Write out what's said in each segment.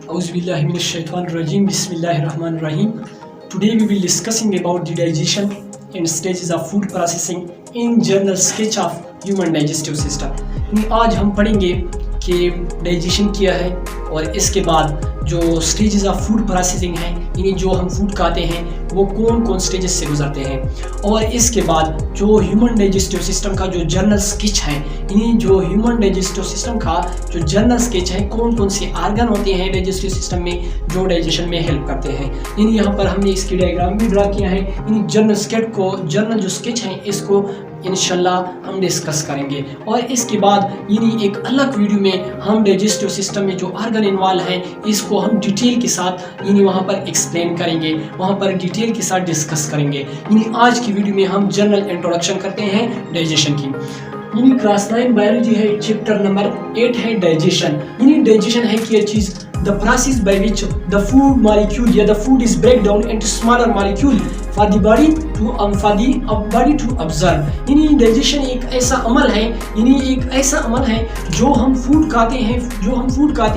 Auzubillahiminash-shaytanir-rajim. Bismillahir-rahmanir-rahim. Today we will discussing about the digestion and stages of food processing in general sketch of human digestive system. आज हम पढ़ेंगे कि digestion क्या है और इसके बाद जो स्टेजेस ऑफ फूड प्रोसेसिंग हैं, यानी जो हम फूड खाते हैं वो कौन कौन स्टेजेस से गुजरते हैं, और इसके बाद जो ह्यूमन डाइजेस्टिव सिस्टम का जो जनरल स्केच है, यानी जो ह्यूमन डाइजेस्टिव सिस्टम का जो जनरल स्केच है, कौन कौन से आर्गन होते हैं डाइजेस्टिव सिस्टम में जो डाइजेशन में हेल्प करते हैं। यानी यहाँ पर हमने इसकी डायग्राम भी ड्रा किया है। यानी जनरल जो स्केच है इसको इंशाल्लाह हम डिस्कस करेंगे, और इसके बाद यानी एक अलग वीडियो में हम डाइजेस्टिव सिस्टम में जो आर्गन इन्वॉल्व हैं इसको हम डिटेल के साथ यानी वहाँ पर एक्सप्लेन करेंगे, वहाँ पर डिटेल के साथ डिस्कस करेंगे। यानी आज की वीडियो में हम जनरल इंट्रोडक्शन करते हैं डाइजेशन की। यानी क्लास 9 बायोलॉजी है, चैप्टर नंबर 8 है डाइजेशन। यानी डाइजेशन है क्या चीज़? The process by which the food molecule या the food is break down into smaller molecule for the body to absorb। यानी डाइजेशन एक ऐसा अमल है, जो हम फूड खाते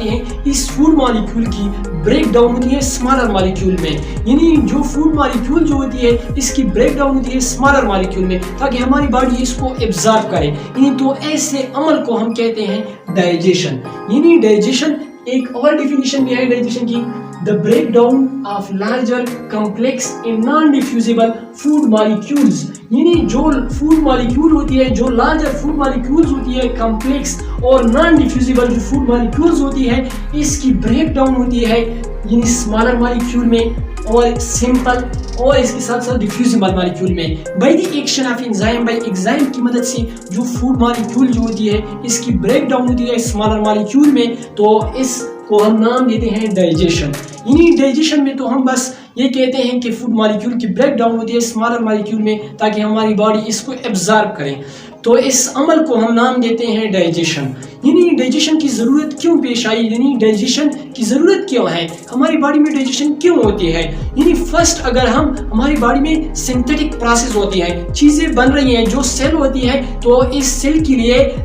हैं, इस फूड मॉलिक्यूल की ब्रेक डाउन होती है स्मॉलर मॉलिक्यूल में। यानी जो फूड मॉलिक्यूल जो होती है इसकी ब्रेक डाउन होती है स्मॉलर मॉलिक्यूल में ताकि हमारी बॉडी इसको एब्जॉर्ब करे। यानी तो ऐसे अमल को हम कहते हैं डाइजेशन। यानी डाइजेशन एक और डेफिनेशन भी है डाइजेशन की, the break down of larger complex in non diffusible food molecules. यानी जो फूड मॉलिक्यूल होती है, जो लार्जर फूड मॉलिक्यूल्स होती है, कॉम्प्लेक्स और नॉन डिफ्यूजिबल जो फूड मॉलिक्यूल्स होती है, इसकी ब्रेक डाउन होती है यानी स्मॉलर मॉलिक्यूल में और सिंपल और इसके साथ साथ डिफ्यूजिबल मॉलिक्यूल में by the action of enzyme. Bye enzyme की मदद से जो फूड मॉलिक्यूल जो होती है इसकी ब्रेक डाउन होती है स्मॉलर मॉलिक्यूल में, तो इसको हम नाम देते हैं डाइजेशन। यानी डाइजेशन में तो हम बस ये कहते हैं कि फूड मॉलिक्यूल की ब्रेक डाउन होती है स्मॉलर मॉलिक्यूल में ताकि हमारी बॉडी इसको एब्जॉर्ब करे, तो इस अमल को हम नाम देते हैं डाइजेशन। यानी डाइजेशन की ज़रूरत क्यों पेश आई, यानी डाइजेशन की ज़रूरत क्यों है, हमारी बॉडी में डाइजेशन क्यों होती है। यानी फर्स्ट अगर हम हमारी बॉडी में सिंथेटिक प्रोसेस होती है, चीज़ें बन रही हैं, जो सेल होती है, तो इस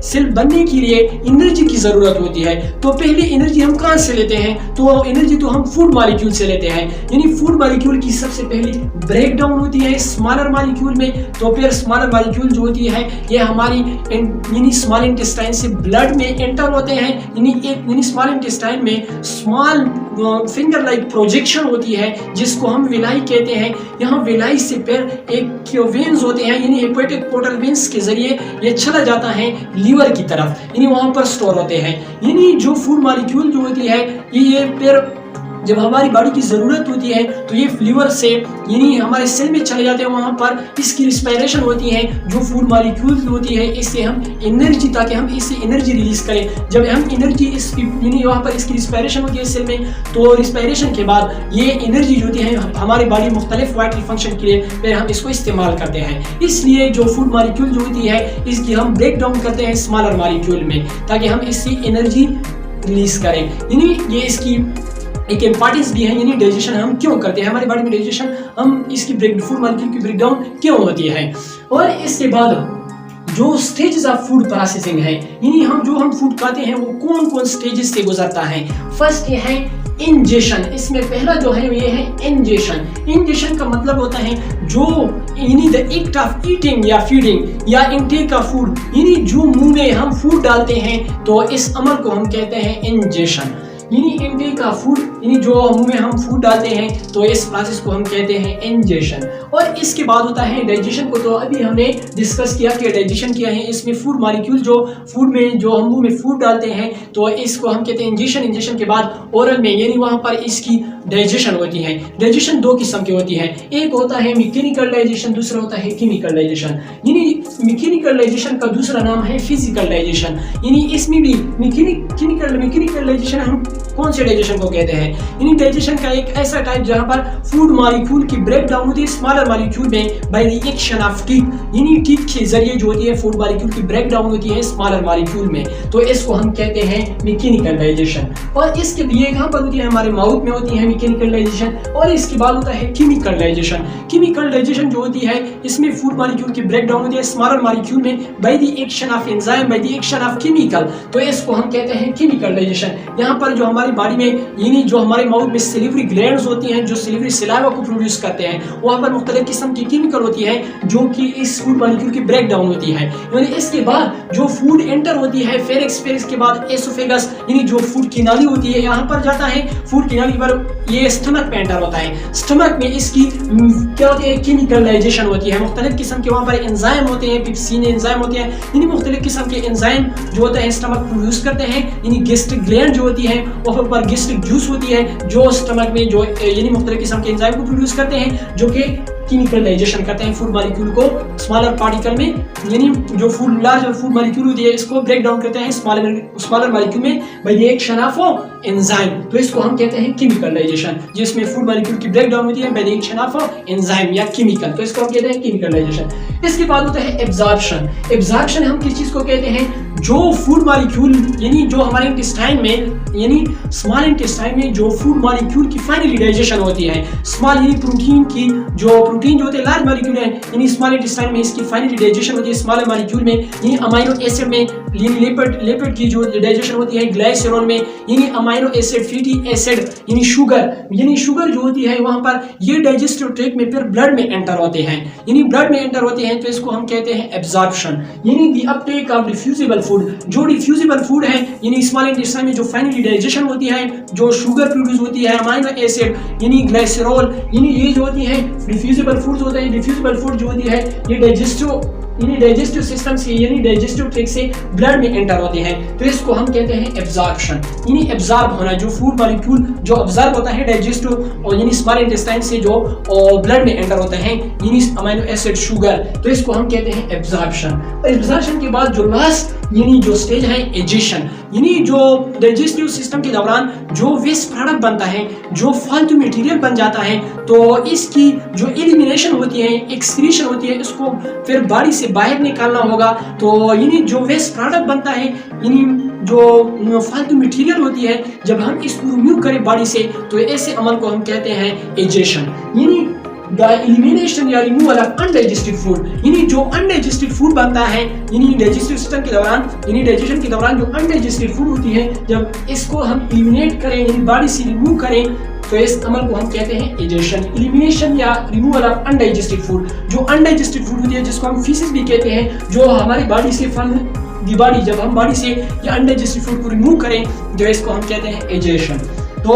सेल बनने के लिए एनर्जी की ज़रूरत होती है। तो पहले एनर्जी हम कहाँ से लेते हैं? तो एनर्जी तो हम फूड मॉलिक्यूल से लेते हैं। यानी फूड मॉलिक्यूल की सबसे पहले ब्रेक डाउन होती है स्मॉलर मॉलिक्यूल में, तो फिर स्मॉलर मॉलिक्यूल जो होती है ये हमारी यानी स्मॉल इंटेस्टाइन से ब्लड में एंटर होते हैं। यानी स्मॉल इंटेस्टाइन में स्मॉल फिंगर लाइक प्रोजेक्शन होती है जिसको हम विलाई कहते हैं। यहाँ विलाई से फिर एक वेन्स होते हैं, यानी हेपेटिक पोर्टल वेन्स के जरिए ये चला जाता है लीवर की तरफ, यानी वहाँ पर स्टोर होते हैं। यानी जो फूड मॉलिक्यूल जो होती है ये फिर जब हमारी बॉडी की ज़रूरत होती है तो ये लीवर से यानी हमारे सेल में चले जाते हैं, वहाँ पर इसकी रिस्पायरेशन होती है जो फूड मॉलिक्यूल होती है, इससे हम एनर्जी ताकि हम इससे एनर्जी रिलीज करें। जब हम एनर्जी इसकी यानी वहाँ पर इसकी रिस्पायरेशन होती है सेल में, तो रिस्पायरेशन के बाद ये एनर्जी जो होती है हमारी बॉडी मुख्तलिफ वाइटल फंक्शन के लिए फिर हम इसको इस्तेमाल करते हैं। इसलिए जो फूड मॉलिक्यूल जो होती है इसकी हम ब्रेक डाउन करते हैं स्मॉलर मॉलिक्यूल में ताकि हम इससे एनर्जी रिलीज करें। यानी ये इसकी एक इम्पॉर्टेंस भी है। यानी डाइजेशन हम क्यों करते हैं, हमारी बॉडी में डाइजेशन हम इसकी फूड मॉलिक्यूल की ब्रेकडाउन क्यों होती है। और इसके बाद जो स्टेजेस ऑफ फूड प्रोसेसिंग है, यानी हम फूड खाते हैं वो कौन कौन स्टेजेस से गुजरता है। फर्स्ट ये है इंजेशन। इसमें पहला जो है ये है इंजेशन। इंजेशन का मतलब होता है जो यानी द एक्ट ऑफ ईटिंग या फीडिंग या इनटेक ऑफ फूड, यानी जो मुंह में हम फूड डालते हैं तो इस अमल को हम कहते हैं इंजेशन। यानी इनटेक ऑफ फूड, यानी जो मुंह में हम फूड डालते हैं तो इस प्रोसेस को हम कहते हैं इंजेशन। और इसके बाद होता है डाइजेशन को, तो अभी हमने डिस्कस किया कि डाइजेशन क्या है। इसमें फूड मॉलिक्यूल जो फूड में जो हम मुंह में फूड डालते हैं तो इसको हम कहते हैं इंजेशन। इंजेशन के बाद ओरल में यानी वहाँ पर इसकी डाइजेशन होती है। डाइजेशन दो किस्म की होती है, एक होता है मैकेनिकल डाइजेशन, दूसरा होता है केमिकल डाइजेशन। यानी मैकेनिकल डाइजेशन का दूसरा नाम है फिजिकल डाइजेशन। यानी इसमें भी मैकेनिकल डाइजेशन हम कौन से डाइजेशन को कहते हैं? यानी डाइजेशन का एक ऐसा टाइप जहां पर फूड मॉलिक्यूल की ब्रेक डाउन होती है स्मॉलर मॉलिक्यूल में by the action of teeth, यानी टीथ के जरिए जो होती है फूड मॉलिक्यूल की ब्रेक डाउन होती है स्मॉलर मॉलिक्यूल में, तो इसको हम कहते हैं मैकेनिकल डाइजेशन। और इसके लिए यहाँ पर होती है हमारे माउथ में होती है मैकेनिकल डाइजेशन, और इसके बाद होता है केमिकल डाइजेशन। केमिकल डाइजेशन जो होती है इसमें फूड मॉलिक्यूल की ब्रेक डाउन होती है स्मॉलर मॉलिक्यूल में by the action of enzyme, by the action of chemical, तो इसको हम कहते हैं केमिकल डाइजेशन। यहाँ पर जो हमारे हमारी बॉडी में यानी जो हमारे माउथ में सिलिवरी ग्लैंड्स होती हैं, जो सिलिवरी सलाइवा को प्रोड्यूस करते हैं, वहाँ पर मुख्तलिफ किस्म की केमिकल होती है जो कि इस फूड मॉलिक्यूल की ब्रेक डाउन होती है। यानी इसके बाद जो फूड एंटर होती है फेरिक्स, फेरिक्स के बाद एसोफेगस यानी जो फूड की नाली होती है यहाँ पर जाता है। फूड की नाली पर ये स्टमक में एंटर होता है। स्टमक में इसकी क्या होती है, केमिकल डाइजेशन होती है। मुख्तलिफ किस्म के वहाँ पर एंजाइम होते हैं, पिप्सिन एंजाइम होते हैं, यानी मुख्तलिफ किस्म के एंजाइम जो होते हैं स्टमक प्रोड्यूस करते हैं। यानी गैस्ट्रिक ग्लैंड जो होती है वहाँ पर गैस्ट्रिक जूस होती है जो स्टमक में जो यानी मुख्तलिफ किस्म के एंजाइम को प्रोड्यूस करते हैं, जो कि केमिकल डाइजेशन करते हैं फूड मॉलिक्यूल को स्मॉलर पार्टिकल में, यानी जो फूड लार्ज और फूड मॉलिक्यूल होती है इसको ब्रेक डाउन करते हैं स्मॉलर मॉलिक्यूल में by the action of enzyme. तो इसको हम कहते हैं केमिकल डाइजेशन, जिसमें फूड मॉलिक्यूल की ब्रेक डाउन होती है by the action of enzyme या केमिकल, तो इसको हम कहते हैं केमिकल डाइजेशन। इसके बाद होता है एब्जॉर्प्शन। एब्जॉर्प्शन हम किस चीज को कहते हैं, जो फूड मॉलिक्यूल यानी जो हमारे इंटेस्टाइन में यानी स्मॉल इंटेस्टाइन में जो फूड मॉलिक्यूल की फाइनली डाइजेशन होती है, स्मॉल यानी प्रोटीन की जो प्रोटीन जो होते हैं लार्ज मॉलिक्यूल है, यानी स्मॉल इंटेस्टाइन में इसकी फाइनली डाइजेशन होती है स्मॉल मॉलिक्यूल में, यानी अमीनो एसिड में, यानी लिपिड की जो डाइजेशन होती है ग्लाइसरॉल में, यानी अमीनो एसिड, फैटी एसिड यानी शुगर जो होती है वहां पर ये डाइजेस्टिव ट्रैक्ट में फिर ब्लड में एंटर होते हैं, यानी ब्लड में एंटर होते हैं, तो इसको हम कहते हैं एब्जॉर्प्शन। यानी the Uptake of diffusible food, जो डिफ्यूजिबल फूड है यानी स्मॉल इंटेस्टाइन में जो फाइनली डाइजेशन होती है, जो शुगर प्रोड्यूस होती है, अमीनो एसिड यानी ग्लाइसरॉल, यानी ये जो होती है डिफ्यूजिबल फूड्स होते हैं। डिफ्यूजिबल फूड जो होती है ये डाइजेस्टिव सिस्टम से यानी डाइजेस्टिव ट्रैक्ट से ब्लड में एंटर होते हैं, तो इसको हम कहते हैं एब्जॉर्प्शन। यानी एब्जॉर्ब होना, जो फूड मॉलिक्यूल जो अब्जॉर्ब होता है डाइजेस्टिव और यानी स्मॉल इंटेस्टाइन से जो ब्लड में एंटर होते हैं यानी अमीनो एसिड, शुगर, तो इसको हम कहते हैं एब्जॉर्प्शन। और एब्जॉर्प्शन के बाद जो लास्ट यानी जो स्टेज है एजेशन, यानी जो डाइजेस्टिव सिस्टम के दौरान जो वेस्ट प्रोडक्ट बनता है, जो फालतू मटेरियल बन जाता है, तो इसकी जो एलिमिनेशन होती है, एक्सक्रीशन होती है, इसको फिर बॉडी से बाहर निकालना होगा। तो यानी जो वेस्ट प्रोडक्ट बनता है यानी जो फालतू मटेरियल होती है, जब हम इसको रिमूव करें बॉडी से, तो ऐसे अमल को हम कहते हैं एजेशन। यानी द एलिमिनेशन या रिमूवल ऑफ अनडाइजेस्टेड फूड, यानी जो अनडाइजेस्टेड फूड बनता है यानी डाइजेस्टिव सिस्टम के दौरान यानी डाइजेशन के दौरान जो अनडाइजेस्टेड फूड होती है, जब इसको हम एलिमिनेट करें यानी बॉडी से रिमूव करें, तो इस अमल को हम कहते हैं एजेशन, एलिमिनेशन या रिमूवल ऑफ अनडाइजेस्टेड फूड। जो अनडाइजेस्टेड फूड होती है जिसको हम फीसेस भी कहते हैं, जो हमारी बॉडी से बॉडी जब हम बॉडी से या अनडाइजेस्टेड फूड को रिमूव करें, जो इसको हम कहते हैं एजेशन। तो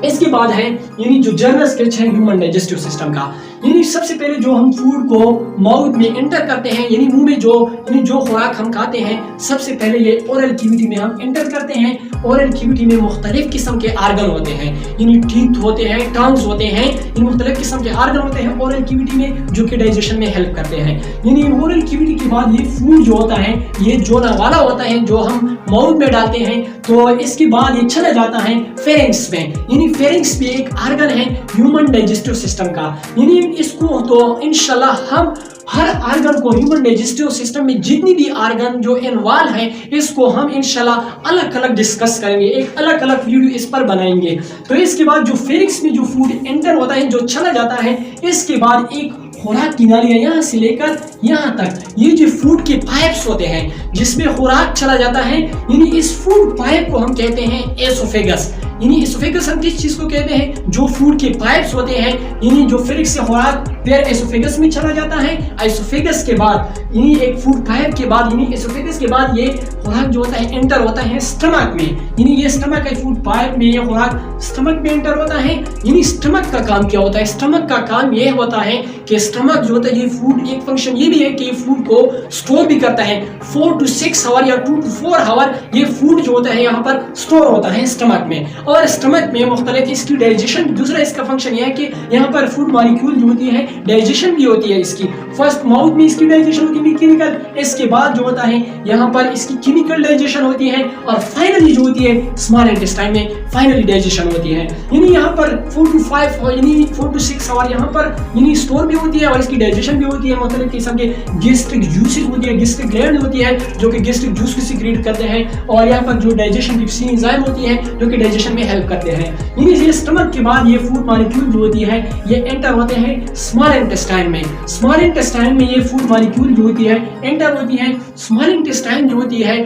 इसके बाद है यानी जो जनरल स्केच है ह्यूमन डाइजेस्टिव सिस्टम का, यानी सबसे पहले जो हम फूड को माउथ में एंटर करते हैं यानी मुंह में जो खुराक हम खाते हैं, सबसे पहले ये ओरल कैविटी में हम एंटर करते हैं। ओरल कैविटी में मुख्तलिफ किस्म के आर्गन होते हैं, यानी टीथ होते हैं, टंग्स होते हैं, इन मुख्तलिफ किस्म के आर्गन होते हैं ओरल कैविटी में, जो कि डाइजेशन में हेल्प करते हैं। यानी ओरल कैविटी के बाद ये फूड जो होता है ये जोना वाला होता है, जो हम माउथ में डालते हैं, तो इसके बाद ये चला जाता है फेरिंग्स में। यानी फेरिंग्स भी एक आर्गन है ह्यूमन डाइजेस्टिव सिस्टम का। यानी इसको तो इंशाल्लाह हम हर आर्गन को ह्यूमन डाइजेस्टिव सिस्टम में जितनी भी आर्गन जो इन्वॉल्व है, इसको हम इंशाल्लाह अलग अलग डिस्कस करेंगे, एक अलग अलग वीडियो इस पर बनाएंगे। तो इसके बाद जो फेरिंग्स में जो फूड एंटर होता है, जो चला जाता है, इसके बाद एक खुराक की नाली है, यहाँ से लेकर यहाँ तक ये जो फूड के पाइप्स होते हैं जिसमें खुराक चला जाता है, यानी इस फूड पाइप को हम कहते हैं एसोफेगस। यानी एसोफेगस हम किस चीज को कहते हैं, जो फूड के पाइप्स होते हैं, यानी जो फेरिंग्स से खुराक फिर एसोफेगस में चला जाता है। एसोफेगस के बाद यानी एक फूड पाइप के बाद यानी एसोफेगस के बाद ये खुराक जो होता है एंटर होता है स्टमक में, यानी ये स्टमक है फूड पाइप में, ये खुराक स्टमक में एंटर होता है। यानी स्टमक का काम क्या होता है, स्टमक का काम ये होता है कि स्टमक जो होता है ये फूड एक फंक्शन ये भी है कि फूड को स्टोर भी करता है। 4 to 6 आवर या 2 to 4 आवर ये फूड जो होता है यहाँ पर स्टोर होता है स्टमक में, और स्टमक में मुख्तलिफ इसकी डाइजेशन, दूसरा इसका फंक्शन यह है कि यहाँ पर फूड मॉलिक्यूल जो होती है डाइजेशन भी होती है इसकी। फर्स्ट माउथ में इसकी डाइजेशन होती है केमिकल, इसके बाद जो होता है यहाँ पर इसकी केमिकल डाइजेशन होती है, और फाइनली जो होती है स्मॉल इंटेस्टाइन में फाइनली डाइजेशन होती है। यानी यहाँ पर 4 to 5 यानी 4 to 6 आवर यहाँ पर यानी स्टोर भी होती है और इसकी डाइजेशन भी होती है। मुख्तलिफ किस्म के गैस्ट्रिक जूसेस होती है, गैस्ट्रिक ग्लैंड होती है जो कि गैस्ट्रिक जूस को सीक्रेट करते हैं, और यहाँ पर जो डाइजेशन की एंजाइम होती है जो कि डाइजेशन में हेल्प करते हैं। यानी ये स्टमक के बाद ये फूड मॉलिक्यूल जो होती है ये एंटर होते हैं स्मॉल इंटेस्टाइन में। स्मॉल इंटेस्टाइन में ये फूड मॉलिक्यूल जो होती है एंटर होती है। स्मॉल इंटेस्टाइन जो होती है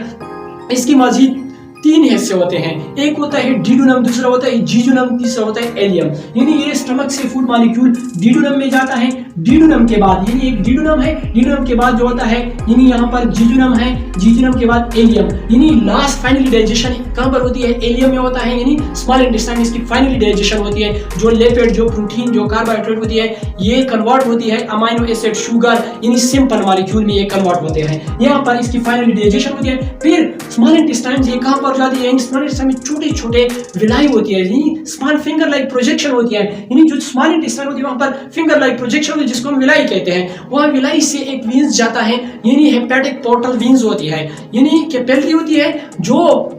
इसकी मजीद तीन हिस्से होते हैं, एक होता है डिडूनम, दूसरा होता है जीजूनम, तीसरा होता है एलियम। यानी ये स्टमक से फूड मॉलिक्यूल डिडूनम में जाता है, डिडूनम के बाद यानी एक डिडूनम है, डिडूनम के बाद जो होता है यानी यहाँ पर जीजूनम है, जीजूनम के बाद एलियम। यानी लास्ट फाइनली डाइजेशन कहाँ पर होती है, एलियम में होता है, यानी स्मॉल इंटेस्टाइन में इसकी फाइनली डाइजेशन होती है। जो लिपिड, जो प्रोटीन, जो कार्बोहाइड्रेट होती है ये कन्वर्ट होती है अमाइनो एसिड, शुगर, यानी सिंपल मॉलिक्यूल में ये कन्वर्ट होते हैं। यहाँ पर इसकी फाइनली डाइजेशन होती है। फिर स्मॉल इंटेस्टाइन ये कहाँ पर जाती है, स्मॉल इंटेस्टाइन में छोटे छोटे विलाई होती है, यानी स्मॉल फिंगर लाइक प्रोजेक्शन होती है। यानी जो स्मॉल इंटेस्टाइन होती है वहाँ पर फिंगर लाइक प्रोजेक्शन होती है जिसको हम विलाई कहते हैं। वहाँ विलाई से एक वीन्स जाता है, यानी हेपेटिक पोर्टल वीन्स होती है, यानी कैपिलरी होती है जो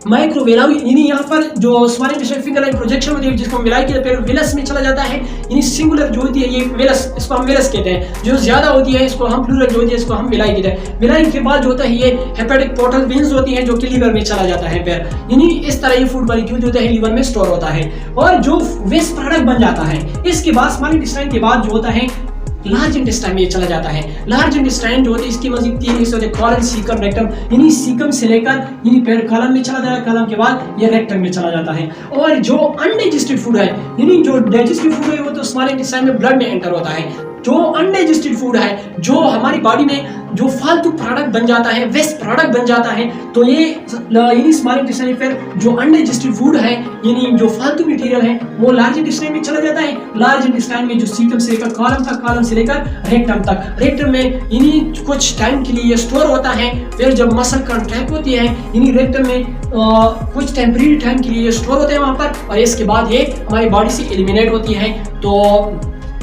माइक्रोवेलावी, यानी यहाँ पर जो small intestine finger like projection होती है जिसको हम विलाई कहते हैं, वेलस में चला जाता है। यानी सिंगुलर जो होती है ये वेलस, इसको हम वेलस कहते हैं। जो ज्यादा होती है इसको हम प्लूरल जो होती है इसको हम विलाई कहते हैं। विलाई के बाद जो होता है ये हेपेटिक पोर्टल वेन्स होती हैं जो कि लीवर में चला जाता है फिर। यानी इस तरह ये फूड मॉलिक्यूल जो होता है लीवर में स्टोर होता है और जो वेस्ट प्रोडक्ट बन जाता है। इसके बाद स्मॉल इंटेस्टाइन के बाद जो होता है लार्ज इंटेस्टाइन में चला जाता है। लार्ज इंटेस्टाइन जो होती है इसकी मजीद तीन हिस्से होते हैं, कॉलन, सीकम, रेक्टम। यानी सीकम से लेकर यानी फिर कॉलन में चला जाता है, कॉलन के बाद ये रेक्टम में चला जाता है। और जो अनडाइजेस्टेड फूड है, यानी जो डाइजेस्टेड फूड है वो तो स्मॉल इंटेस्टाइन में ब्लड में एंटर होता है। जो अनडाइजेस्टेड फूड है, जो हमारी बॉडी में जो फालतू प्रोडक्ट बन जाता है, वेस्ट प्रोडक्ट बन जाता है, तो ये यानी स्मॉल इंटेस्टाइन फिर जो अनडाइजेस्टेड फूड है यानी जो फालतू मटेरियल है वो लार्ज इंटेस्टाइन में चला जाता है। लार्ज इंटेस्टाइन में जो सीकम से लेकर कॉलम तक, कॉलम से लेकर रेक्टम तक, रेक्टम में यानी कुछ टाइम के लिए स्टोर होता है। फिर जब मसल कंट्रैक्ट होती है यानी रेक्टम में कुछ टेम्परेरी टाइम के लिए स्टोर होते हैं वहां पर, और इसके बाद ये हमारी बॉडी से एलिमिनेट होती है। तो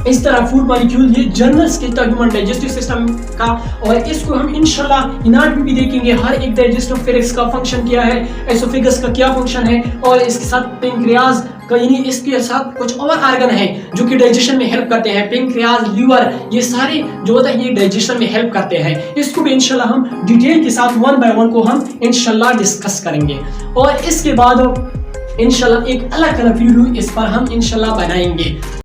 इस तरह फूड मॉलिक्यूल ये जनरल स्केच था ह्यूमन डाइजेस्टिव सिस्टम का, और इसको हम इंशाल्लाह इनाट में भी देखेंगे। हर एक डाइजेस्टिव फेरेक्स का फंक्शन क्या है, एसोफेगस का क्या फंक्शन है, और इसके साथ पेंक्रियाज का, यानी इसके साथ कुछ और ऑर्गन है जो कि डाइजेशन में हेल्प करते हैं, पेंक्रियाज, लीवर, ये सारे जो होता है ये डाइजेशन में हेल्प करते हैं। इसको भी इंशाल्लाह हम डिटेल के साथ वन बाय वन को हम इंशाल्लाह डिस्कस करेंगे, और इसके बाद इंशाल्लाह एक अलग वीडियो इस पर हम इंशाल्लाह बनाएंगे।